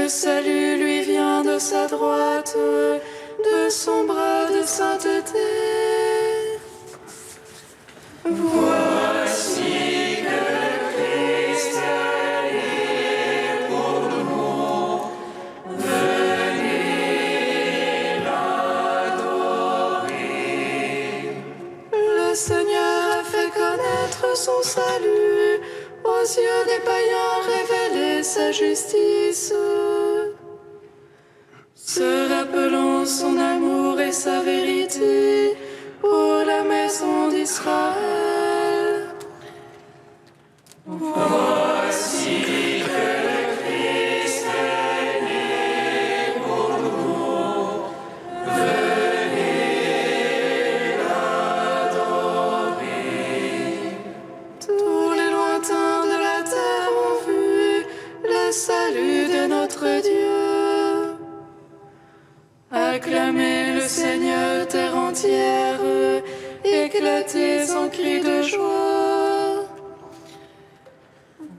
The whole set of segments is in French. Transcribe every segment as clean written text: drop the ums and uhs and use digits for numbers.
Le salut lui vient de sa droite, de son bras de sainteté. Voici que le Christ est pour nous. Venez l'adorer. Le Seigneur a fait connaître son salut, aux yeux des païens révéler sa justice. Se rappelant son amour et sa vérité pour la maison d'Israël. Voici que le Christ est né pour nous. Venez l'adorer. Tous les lointains de la terre ont vu le salut de notre Dieu. Acclamez le Seigneur, terre entière, éclatez en cris de joie.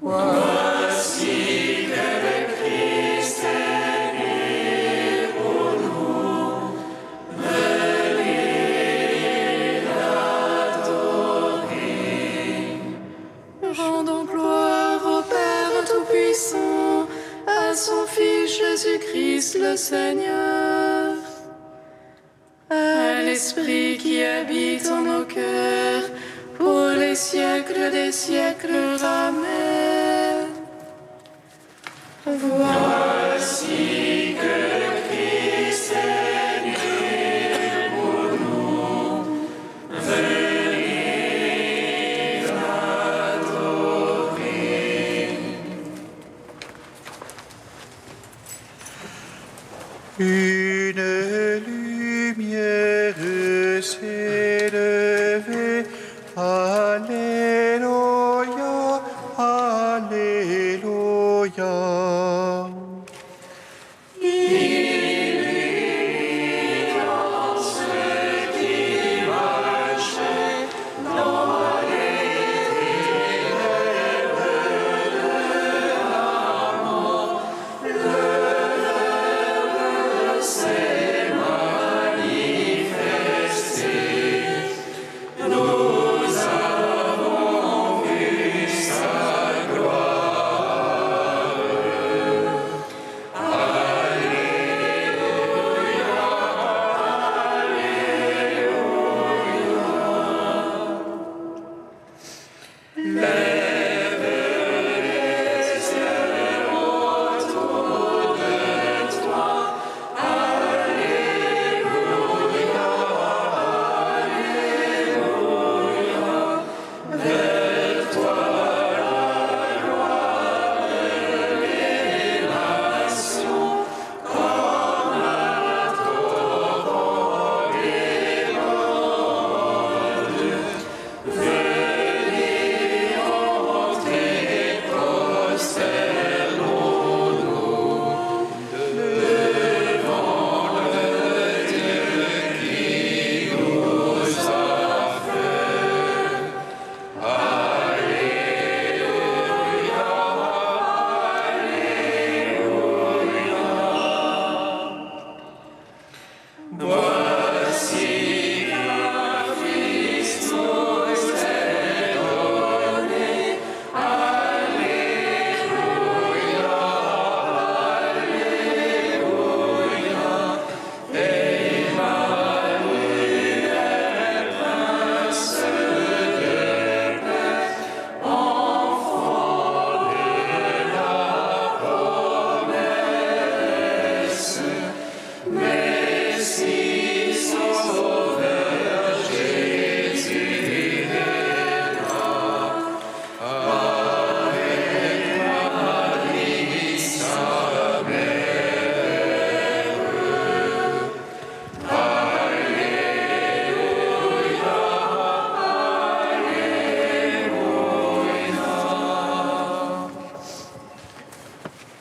Voici que le Christ est né pour nous. Venez l'adorer. Rendons gloire au Père Tout-Puissant, à son Fils Jésus-Christ le Seigneur, à l'Esprit qui habite en nos cœurs, pour les siècles des siècles. Amen. Voici que le Christ est né pour nous. Venez l'adorer. Une lumière s'est levée, Alléluia, Alléluia.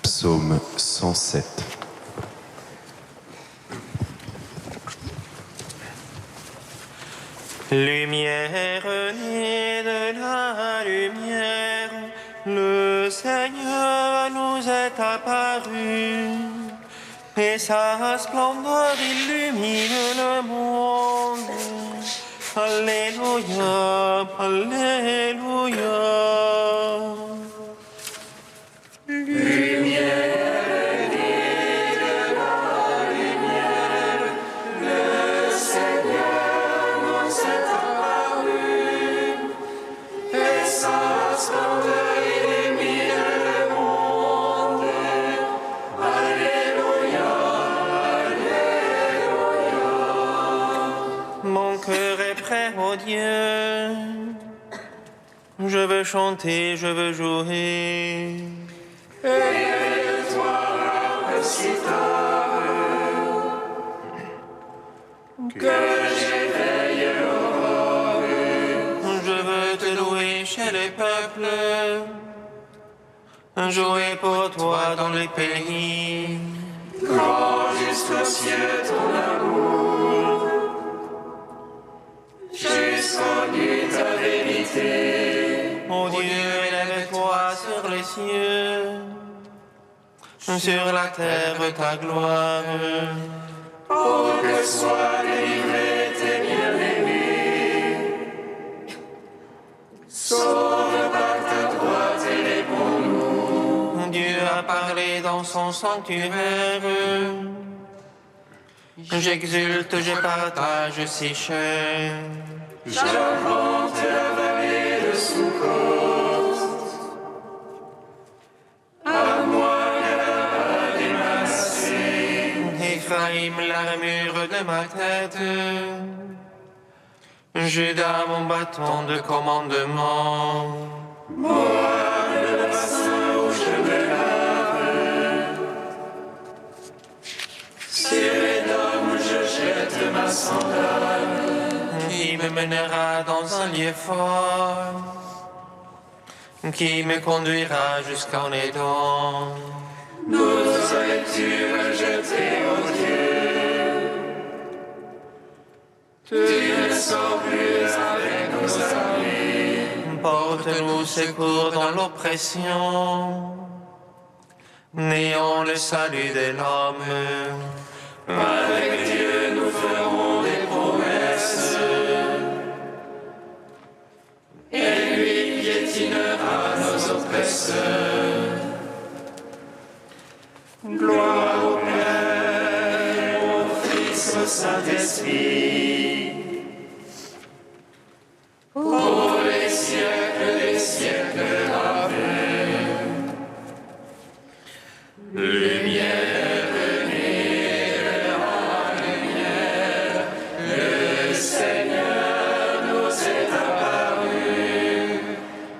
Psaume 107. Lumière née de la lumière, le Seigneur nous nous est apparu, et sa splendeur illumine le monde. Alléluia, Alléluia. Mon cœur est prêt, ô Dieu. Je veux chanter, je veux jouer. Je veux te louer chez les peuples, jouer pour toi dans les pays. Grand jusqu'aux cieux ton amour, jusqu'aux nuits ta vérité. Ô Dieu, élève-toi sur les cieux, sur la terre ta gloire. Oh, que soient délivrés tes bien-aimés, sauve par ta droite et réponds-nous. Dieu a parlé dans son sanctuaire. J'exulte, je partage si cher. J'invente la vallée de Soukhot. À moi Galahad émassé, Éphraïm, l'armure de ma tête. Judas, mon bâton de commandement. Moab, le bassin où je me lave. Sur Édom, je jette ma sandale. Qui me mènera dans un lieu fort, qui me conduira jusqu'en Édom. Nous aurais-tu rejeté, ô Dieu? Tu ne sors plus avec nos amis. Porte-nous secours dans l'oppression, n'ayons le salut de l'homme. Avec Dieu, nous ferons des promesses. Et lui piétinera nos oppresseurs. Gloire au Père, au Fils, au Saint-Esprit, pour les siècles des siècles. Amen. Lumière venue de la lumière, le Seigneur nous est apparu,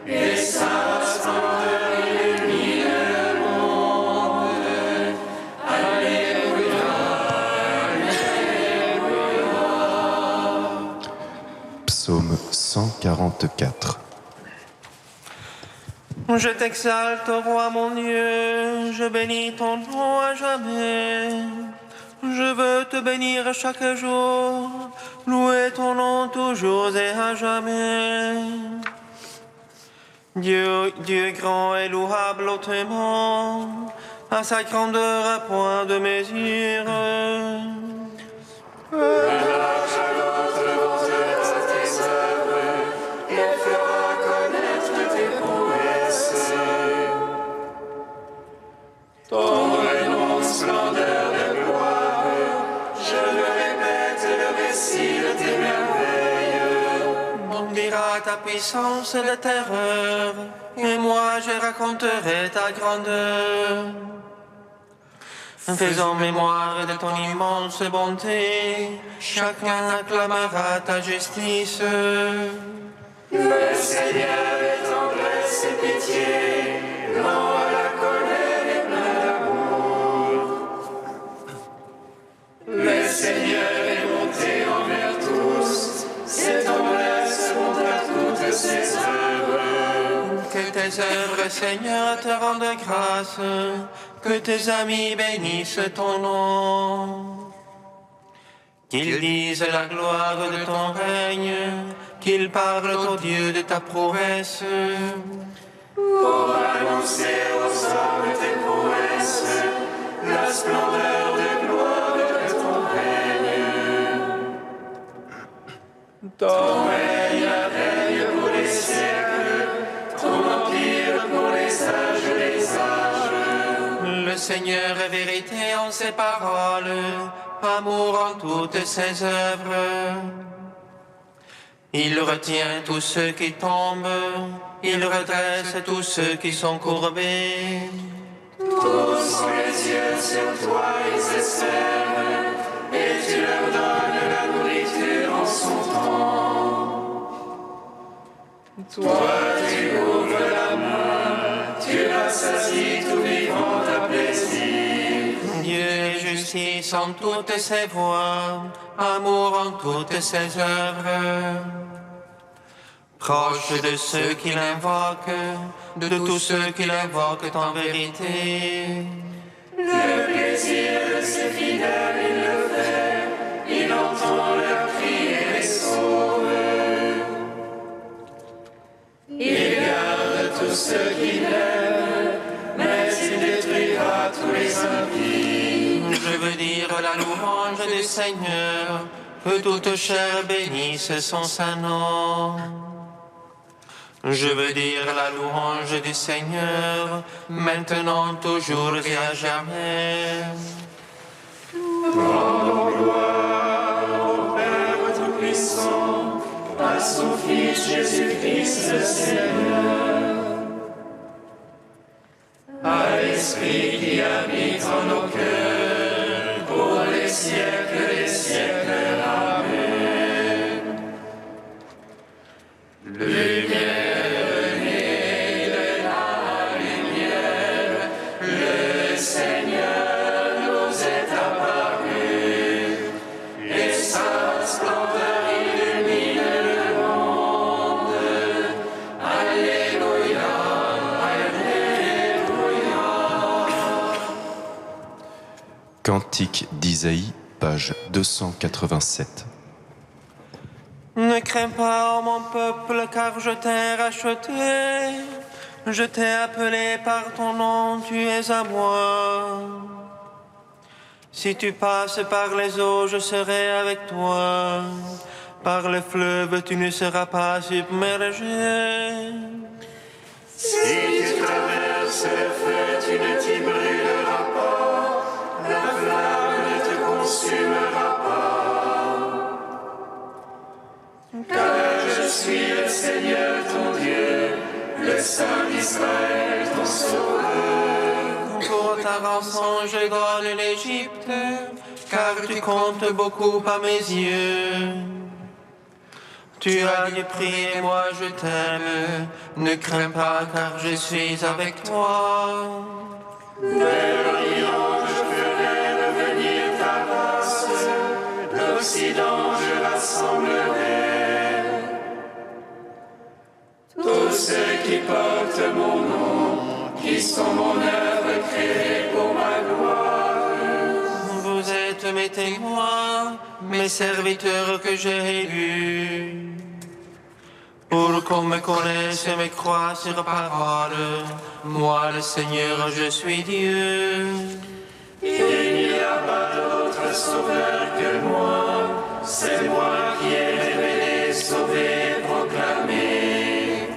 et sa splendeur illumine le monde. Alléluia, Alléluia. Psaume 144. Je t'exalte, roi mon Dieu, je bénis ton nom à jamais. Je veux te bénir chaque jour, louer ton nom toujours et à jamais. Dieu grand et louable hautement, à sa grandeur à point de mesure. Il fera connaître tes prouesses. Ton nom, splendeur de gloire, je le répète, le récit de tes merveilles. On dira ta puissance de terreur, et moi je raconterai ta grandeur. Faisons mémoire de ton immense bonté, chacun acclamera ta justice. Le Seigneur est tendresse et pitié, non à la colère et plein d'amour. Le Seigneur est monté envers tous, ses tendresses montent à toutes ses œuvres. Que tes œuvres, Seigneur, te rendent grâce, que tes amis bénissent ton nom. Qu'ils disent la gloire de ton règne, qu'ils parlent au Dieu de ta prouesse. Pour annoncer aux hommes tes prouesses, Le Seigneur est vérité en ses paroles, amour en toutes ses œuvres. Il retient tous ceux qui tombent, il redresse tous ceux qui sont courbés. Tous ont les yeux sur toi, ils espèrent, et tu leur donnes la nourriture en son temps. Toi, tu ouvres la main, tu rassasies tout vivant à plaisir. Dieu est justice en toutes ses voies, amour en toutes ses œuvres. Proche de ceux qui l'invoquent, de tous ceux qui l'invoquent en vérité. Le plaisir de ses fidèles, il le fait, il entend leurs cris et les sauve. Il garde tous ceux qui l'aiment, mais il détruira tous les impies. Je veux dire la louange du Seigneur, que toute chair bénisse son saint nom. Je veux dire la louange du Seigneur, maintenant, toujours et à jamais. Rendons gloire au Père Tout-Puissant, à son Fils Jésus-Christ le Seigneur, à l'Esprit qui habite en nos cœurs, pour les siècles des siècles. Amen. Cantique d'Isaïe, page 287. Ne crains pas, ô mon peuple, car je t'ai racheté. Je t'ai appelé par ton nom, tu es à moi. Si tu passes par les eaux, je serai avec toi. Par le fleuve, tu ne seras pas submergé. Si tu traverses le feu, tu ne t'y brûleras pas, la flamme ne te consumera pas. Car je suis le Seigneur ton Dieu, le Saint d'Israël ton Sauveur. Pour ta rançon, je donne l'Égypte, car tu comptes beaucoup à mes yeux. Tu as du prix et moi je t'aime, ne crains pas car je suis avec toi. Vers l'Orient je ferai revenir ta race, l'Occident je rassemblerai. Tous ceux qui portent mon nom, qui sont mon œuvre créée pour ma gloire. Vous êtes mes témoins, mes serviteurs que j'ai élus. Pour qu'on me connaisse et me croie sur parole, moi le Seigneur, je suis Dieu. Il n'y a pas d'autre sauveur que moi, c'est moi qui ai révélé, sauvé, proclamé.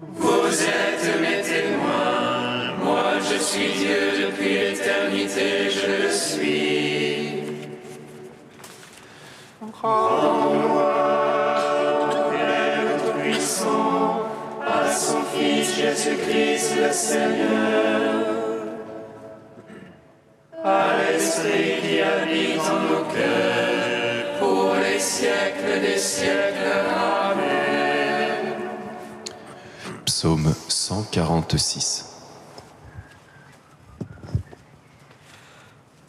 Vous êtes mes témoins, moi je suis Dieu depuis l'éternité, je le suis. À son Fils Jésus-Christ le Seigneur, à l'Esprit qui habite en nos cœurs, pour les siècles des siècles. Amen. Psaume 146.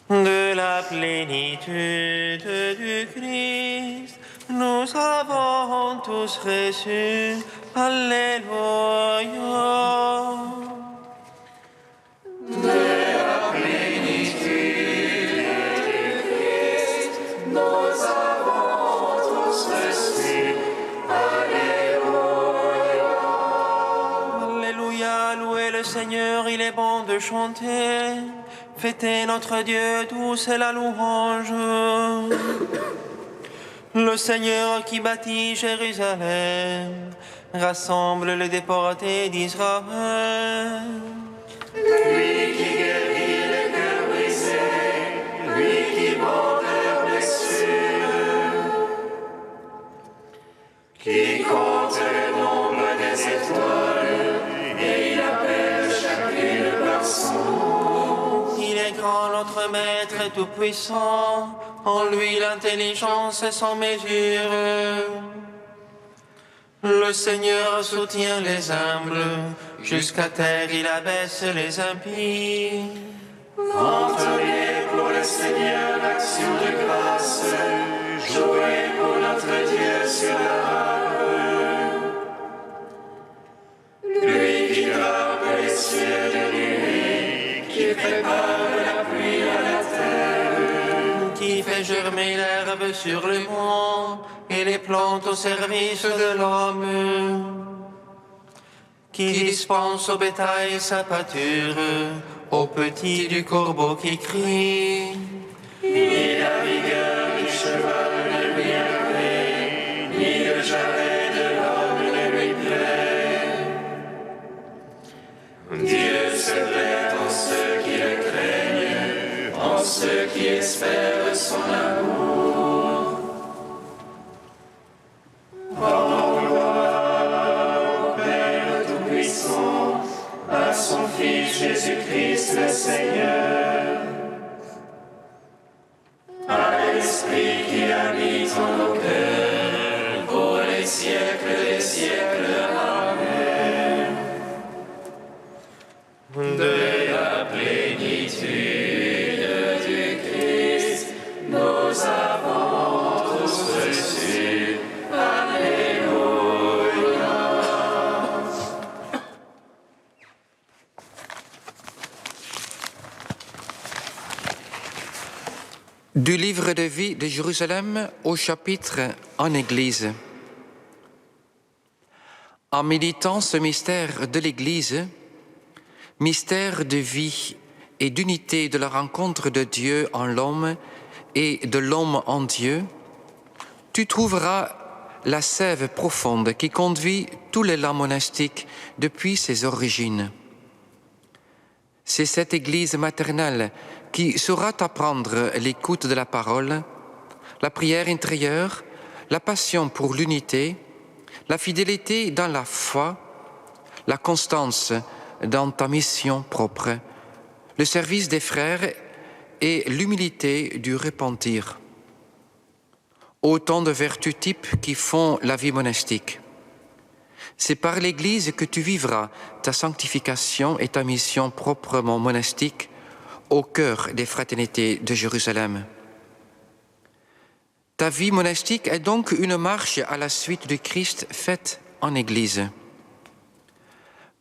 De la plénitude du Christ, nous avons tous reçu. Alléluia. De la plénitude du Christ, nous avons tous reçu. Alléluia. Alléluia, louez le Seigneur, il est bon de chanter. Fêtez notre Dieu, tous et la louange. Le Seigneur qui bâtit Jérusalem rassemble les déportés d'Israël. Lui le Maître Tout-Puissant, en lui l'intelligence est sans mesure. Le Seigneur soutient les humbles, jusqu'à terre il abaisse les impies. Entonner pour le Seigneur l'action de grâce, jouer pour notre Dieu sur la harpe. Lui qui frappe les cieux de nuit, qui prépare la pluie à la terre, Qui fait germer l'herbe sur le mont et les plantes au service de l'homme. Qui dispense au bétail sa pâture, aux petits du corbeau qui crie. ni la vigueur du cheval ne lui agrée, ni le jarret de l'homme ne lui plaît. Dieu se plaît en ceux qui le craignent, en ceux qui espèrent son amour. Rendons gloire au Père Tout-Puissant, à son Fils Jésus-Christ le Seigneur, à l'Esprit qui habite en nos cœurs, pour les siècles des siècles. Amen. De la plénitude du Christ, nous avons tous reçu. Alléluia. Du livre de vie de Jérusalem au chapitre en Église. En méditant ce mystère de l'Église, mystère de vie et d'unité de la rencontre de Dieu en l'homme et de l'homme en Dieu, tu trouveras la sève profonde qui conduit tout l'élan monastique depuis ses origines. C'est cette Église maternelle qui saura t'apprendre l'écoute de la parole, la prière intérieure, la passion pour l'unité, la fidélité dans la foi, la constance dans ta mission propre, le service des frères et l'humilité du repentir. Autant de vertus types qui font la vie monastique. C'est par l'Église que tu vivras ta sanctification et ta mission proprement monastique au cœur des fraternités de Jérusalem. Ta vie monastique est donc une marche à la suite du Christ faite en Église.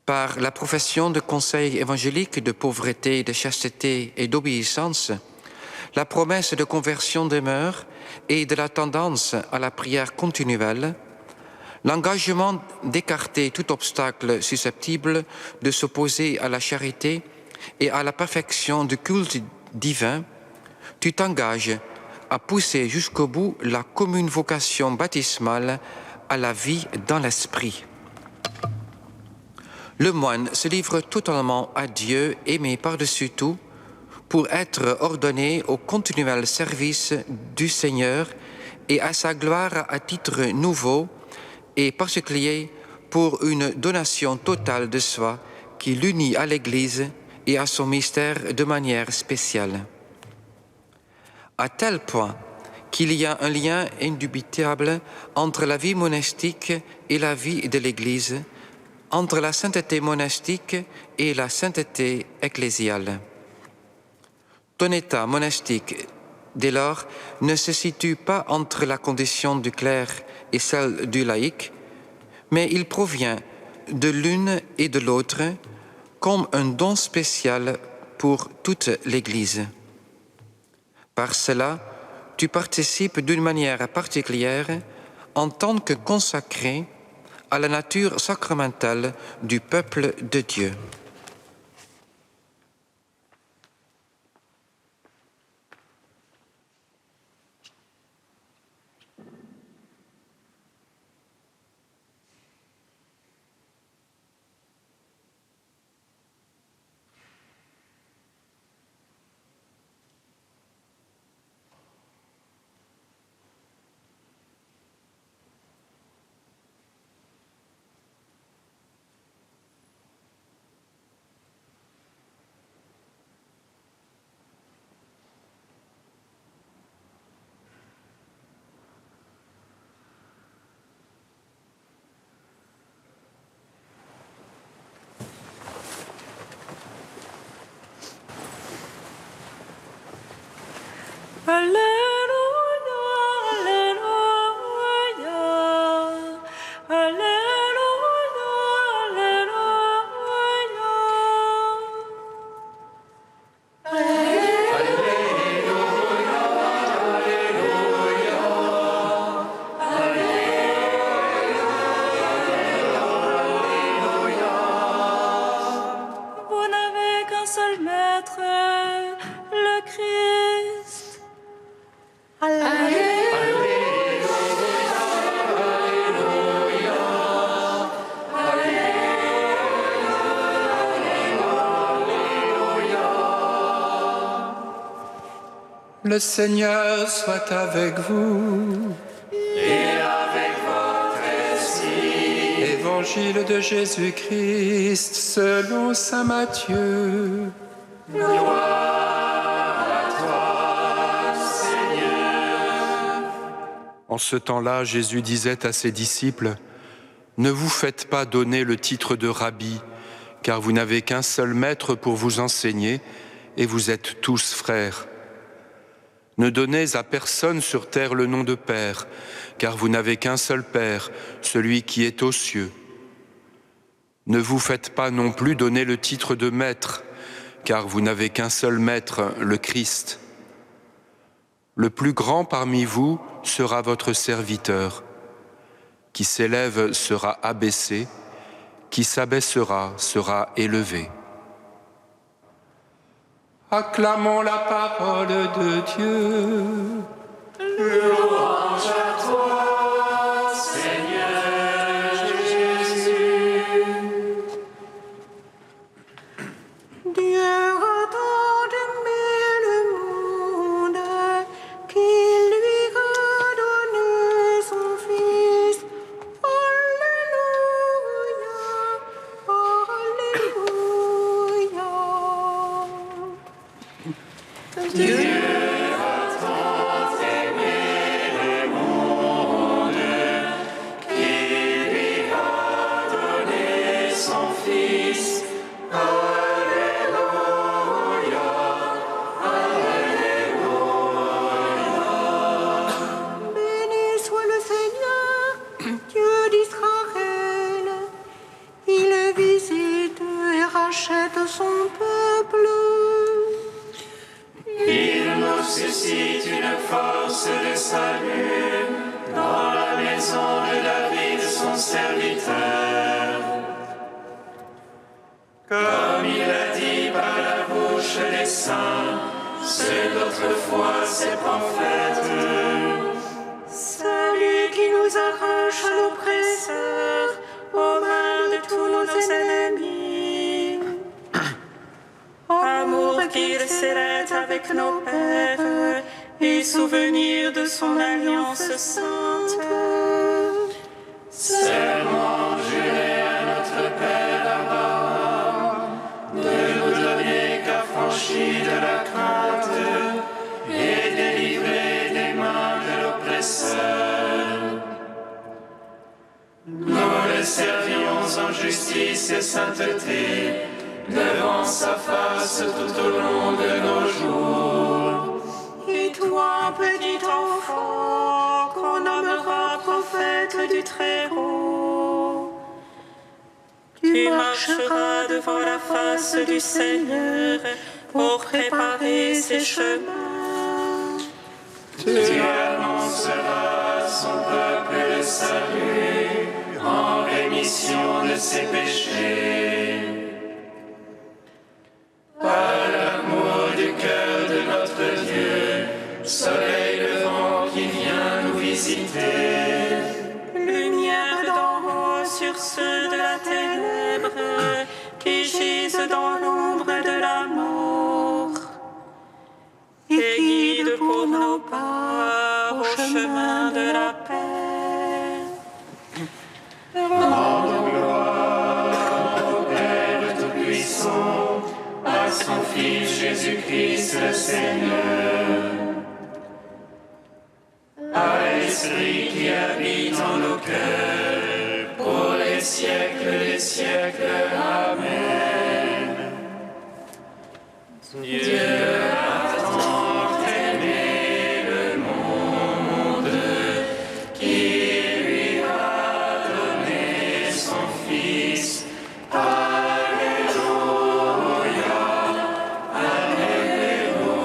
Par la profession de conseil évangélique de pauvreté, de chasteté et d'obéissance, la promesse de conversion demeure et de la tendance à la prière continuelle, l'engagement d'écarter tout obstacle susceptible de s'opposer à la charité et à la perfection du culte divin, tu t'engages à pousser jusqu'au bout la commune vocation baptismale à la vie dans l'esprit. Le moine se livre totalement à Dieu, aimé par-dessus tout, pour être ordonné au continuel service du Seigneur et à sa gloire à titre nouveau et particulier pour une donation totale de soi qui l'unit à l'Église et à son mystère de manière spéciale. À tel point qu'il y a un lien indubitable entre la vie monastique et la vie de l'Église, entre la sainteté monastique et la sainteté ecclésiale. Ton état monastique, dès lors, ne se situe pas entre la condition du clerc et celle du laïc, mais il provient de l'une et de l'autre comme un don spécial pour toute l'Église. Par cela, tu participes d'une manière particulière en tant que consacré à la nature sacramentale du peuple de Dieu. seul Maître, le Christ. Le Seigneur soit avec vous. Et avec votre esprit. Évangile de Jésus-Christ selon saint Matthieu. Gloire à toi, Seigneur. En ce temps-là, Jésus disait à ses disciples, « Ne vous faites pas donner le titre de rabbi, car vous n'avez qu'un seul maître pour vous enseigner, et vous êtes tous frères. Ne donnez à personne sur terre le nom de Père, car vous n'avez qu'un seul Père, celui qui est aux cieux. Ne vous faites pas non plus donner le titre de Maître, car vous n'avez qu'un seul Maître, le Christ. Le plus grand parmi vous sera votre serviteur. Qui s'élève sera abaissé, qui s'abaissera sera élevé. » Acclamons la parole de Dieu. Louange à toi, Seigneur Jésus. Dieu a tant aimé le monde qu'il lui a donné son Fils. Alléluia, Alléluia. Dieu a tant aimé le monde qu'il lui a donné son Fils. Alléluia, Alléluia. Béni soit le Seigneur, Dieu d'Israël. Il visite et rachète son peuple. Il nous suscite une force de salut dans la maison de David, son serviteur. Comme il a dit par la bouche des saints, ceux d'autrefois, ses prophètes. Celui qui nous arrache à l'oppresseur, aux mains de tous nos ennemis. Amour qu'il scellait avec nos pères, et souvenir de son alliance sainte. Serment juré à notre Père Abraham, de nous donner qu'affranchis de la crainte et délivrés des mains de l'oppresseur. Nous le servions en justice et sainteté, devant sa face tout au long de nos jours. Et toi, petit enfant, qu'on nommera prophète du Très-Haut, tu marcheras devant la face du Seigneur pour préparer ses chemins. Tu annonceras à son peuple le salut en rémission de ses péchés. Par l'amour du cœur de notre Dieu, soleil levant qui vient nous visiter. Lumière d'en haut sur ceux de la ténèbre qui gisent dans l'ombre de la mort. Et guide pour nos pas au chemin de la paix. Rendons gloire au Père Tout-Puissant, à son Fils Jésus-Christ le Seigneur, à l'Esprit qui habite en nos cœurs, pour les siècles des siècles. Amen. Dieu a tant aimé le monde qu'il lui a donné son Fils. Alléluia, Alléluia.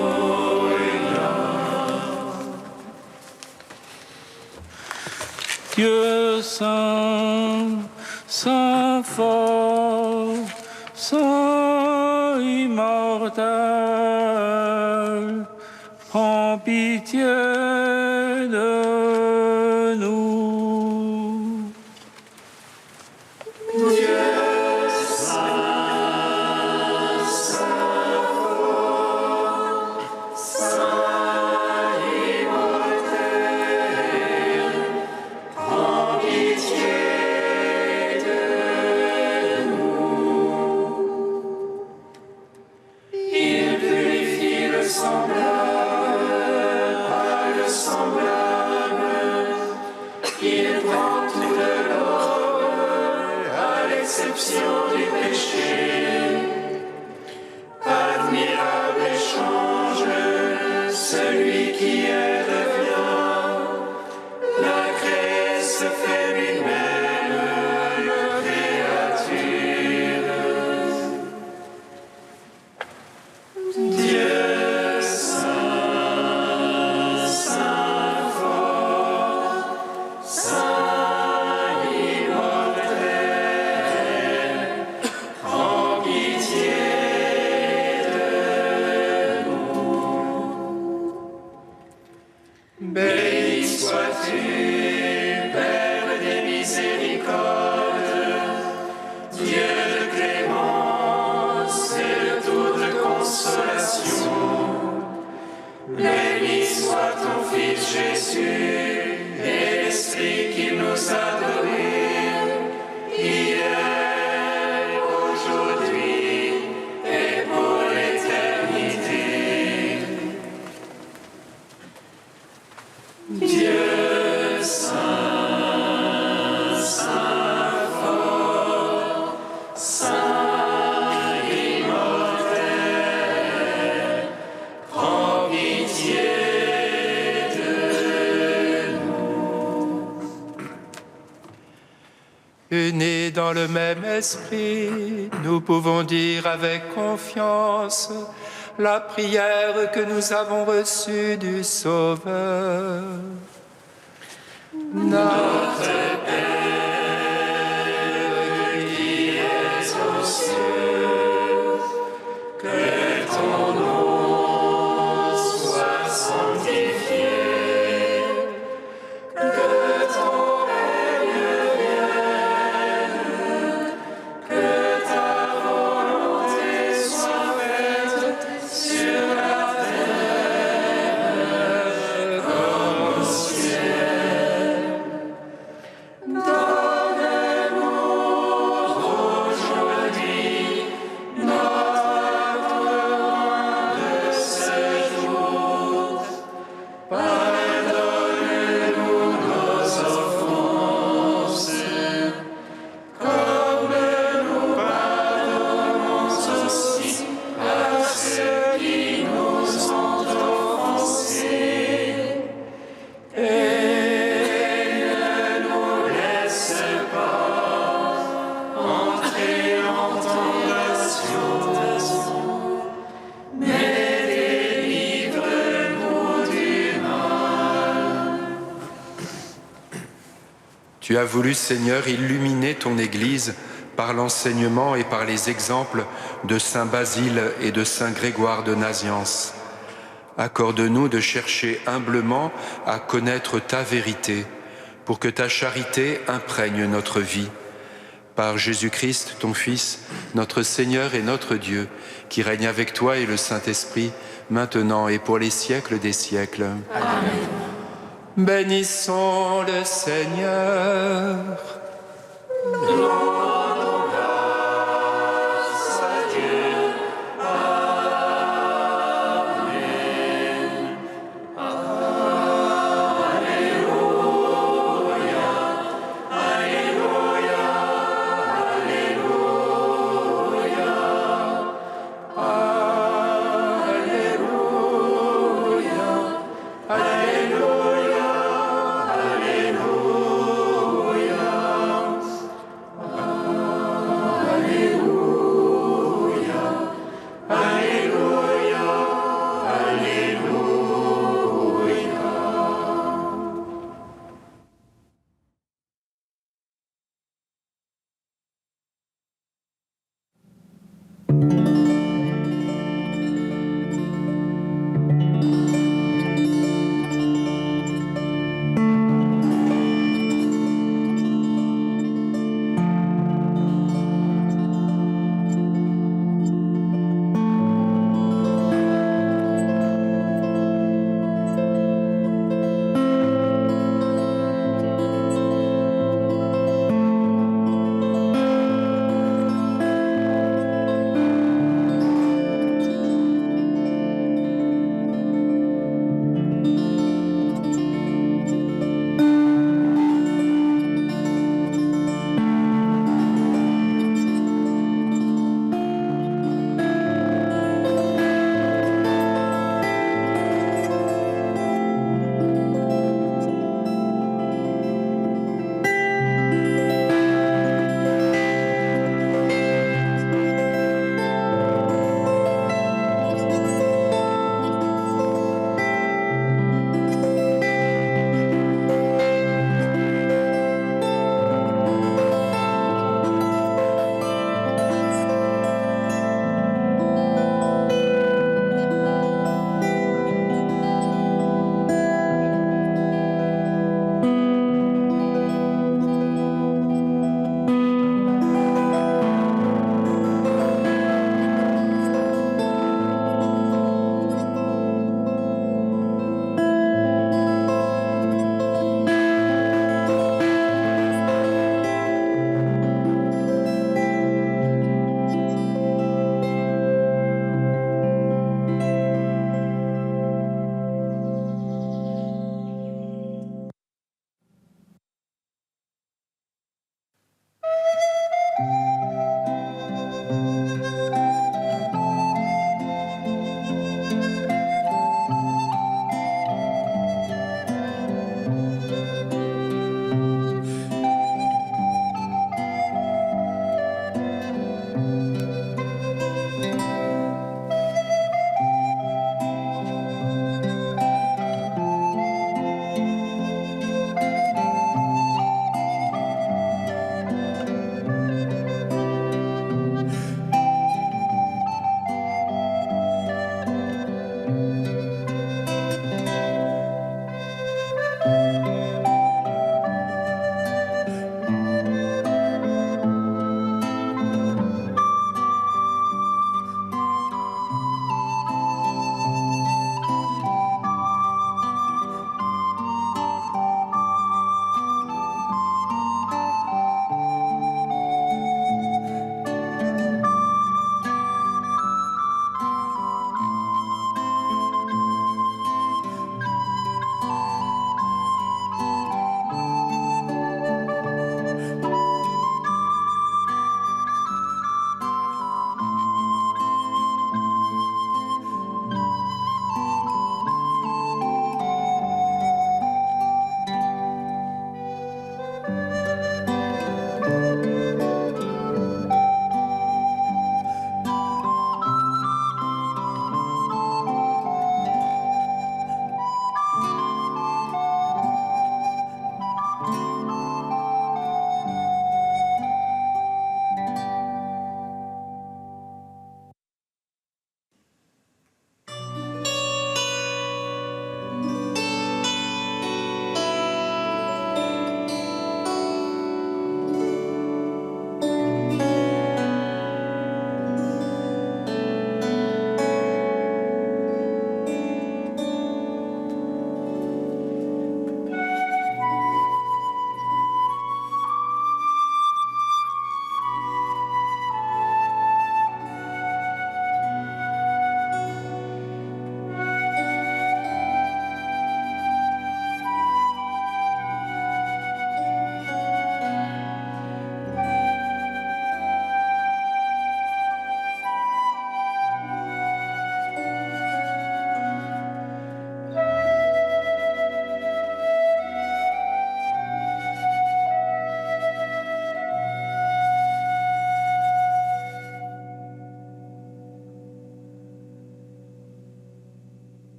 Dieu saint, saint fort, saint immaculé, immortel, prends pitié de nous. Du péché, admirable échange, celui qui est devient, la créée se fait lui-même créature. Dieu saint, saint fort, saint immortel, prends pitié de nous. Béni sois-tu, Père des miséricordes, Dieu de clémence et de toute consolation. Béni soit ton Fils Jésus et l'Esprit qui nous a donnés, hier, aujourd'hui et pour l'éternité. Dieu saint, saint fort, saint immortel, prends pitié de nous. Unis dans le même esprit, nous pouvons dire avec confiance la prière que nous avons reçue du Sauveur. Notre Père qui es aux cieux, que ton nom soit sanctifié, que ton règne vienne, que ta volonté soit faite sur la terre comme au ciel. Donne-nous aujourd'hui notre pain de ce jour. Pardonne-nous nos offenses, comme nous pardonnons aussi à ceux qui nous ont offensés. Et ne nous laisse pas entrer en tentation, mais délivre-nous du mal. Tu as voulu, Seigneur, illuminer ton Église par l'enseignement et par les exemples de Saint Basile et de Saint Grégoire de Nazianze. Accorde-nous de chercher humblement à connaître ta vérité, pour que ta charité imprègne notre vie. Par Jésus-Christ, ton Fils, notre Seigneur et notre Dieu, qui règne avec toi et le Saint-Esprit, maintenant et pour les siècles des siècles. Amen. Bénissons le Seigneur. Louons